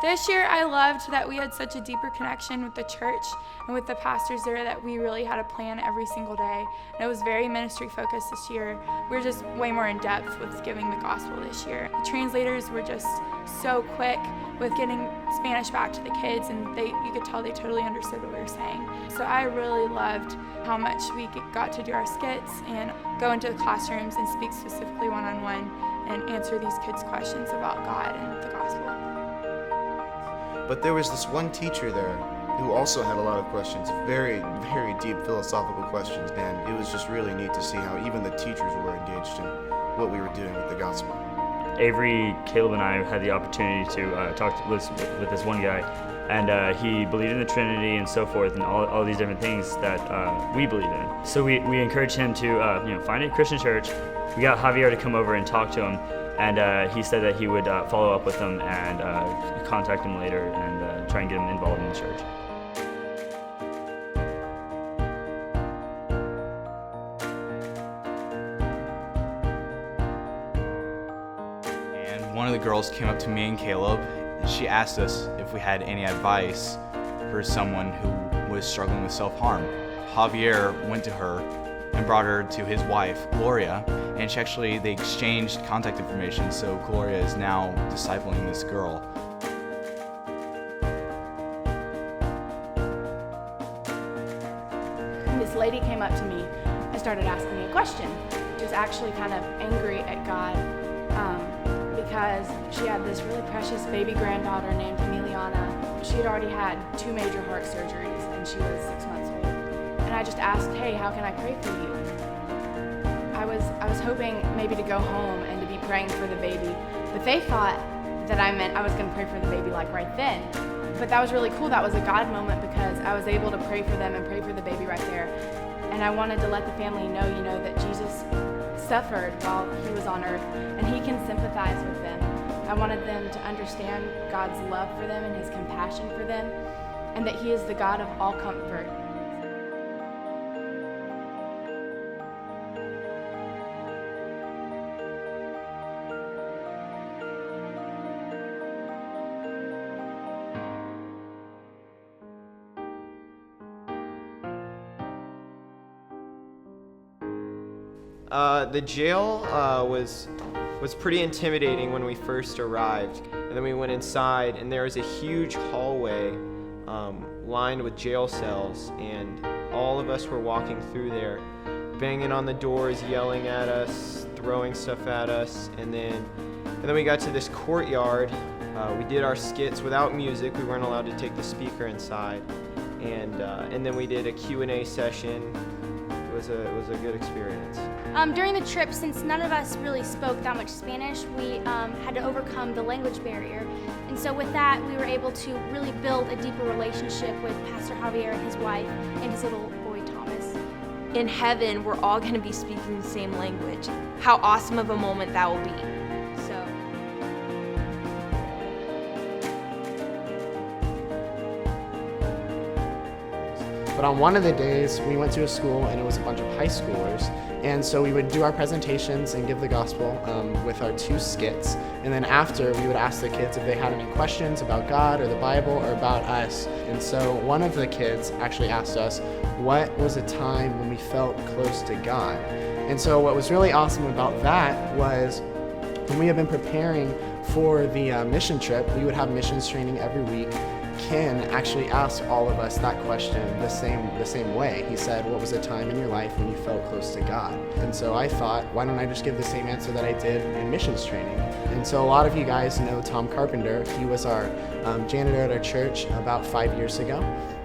This year I loved that we had such a deeper connection with the church and with the pastors there that we really had a plan every single day. And it was very ministry focused this year. We were just way more in depth with giving the gospel this year. The translators were just so quick with getting Spanish back to the kids, and you could tell they totally understood what we were saying. So I really loved how much we got to do our skits and go into the classrooms and speak specifically one-on-one and answer these kids' questions about God and the gospel. But there was this one teacher there who also had a lot of questions, very, very deep philosophical questions, and it was just really neat to see how even the teachers were engaged in what we were doing with the gospel. Avery, Caleb, and I had the opportunity to talk with this one guy, and he believed in the Trinity and so forth, and all these different things that we believe in. So we encouraged him to find a Christian church. We got Javier to come over and talk to him, and he said that he would follow up with them and contact him later and try and get him involved in the church. And one of the girls came up to me and Caleb. She asked us if we had any advice for someone who was struggling with self-harm. Javier went to her and brought her to his wife, Gloria, and they exchanged contact information, so Gloria is now discipling this girl. This lady came up to me and started asking me a question. She was actually kind of angry at God because she had this really precious baby granddaughter named Emiliana. She had already had 2 major heart surgeries and she was 6 months old. And I just asked, hey, how can I pray for you? I was hoping maybe to go home and to be praying for the baby, but they thought that I meant I was going to pray for the baby like right then. But that was really cool. That was a God moment because I was able to pray for them and pray for the baby right there. And I wanted to let the family know, that Jesus suffered while he was on earth and he can sympathize with them. I wanted them to understand God's love for them and his compassion for them, and that he is the God of all comfort. The jail was pretty intimidating when we first arrived, and then we went inside and there was a huge hallway lined with jail cells, and all of us were walking through there, banging on the doors, yelling at us, throwing stuff at us, and then we got to this courtyard. We did our skits without music. We weren't allowed to take the speaker inside, and then we did a Q&A session. It was a good experience. During the trip, since none of us really spoke that much Spanish, we had to overcome the language barrier. And so with that, we were able to really build a deeper relationship with Pastor Javier and his wife and his little boy, Thomas. In heaven, we're all going to be speaking the same language. How awesome of a moment that will be. But on one of the days, we went to a school and it was a bunch of high schoolers. And so we would do our presentations and give the gospel with our 2 skits. And then after, we would ask the kids if they had any questions about God or the Bible or about us. And so one of the kids actually asked us, what was a time when we felt close to God? And so what was really awesome about that was when we had been preparing for the mission trip, we would have missions training every week. Ken actually asked all of us that question the same way. He said, what was a time in your life when you felt close to God? And so I thought, why don't I just give the same answer that I did in missions training? And so a lot of you guys know Tom Carpenter. He was our janitor at our church about 5 years ago.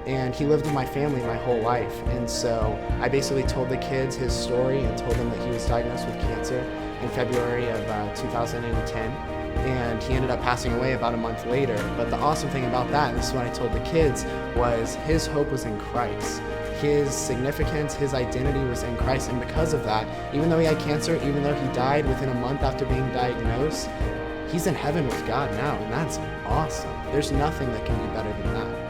And he lived with my family my whole life. And so I basically told the kids his story and told them that he was diagnosed with cancer in February of 2010. And he ended up passing away about a month later. But the awesome thing about that, and this is what I told the kids, was his hope was in Christ. His significance, his identity was in Christ. And because of that, even though he had cancer, even though he died within a month after being diagnosed, he's in heaven with God now, and that's awesome. There's nothing that can be better than that.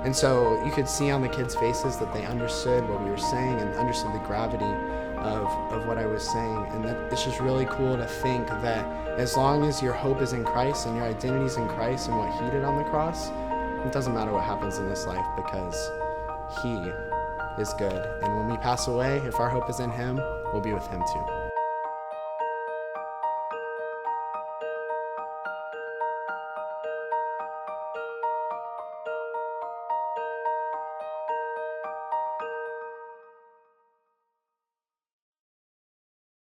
And so you could see on the kids' faces that they understood what we were saying and understood the gravity of what I was saying. And that it's just really cool to think that as long as your hope is in Christ and your identity is in Christ and what he did on the cross, it doesn't matter what happens in this life because he is good. And when we pass away, if our hope is in him, we'll be with him too.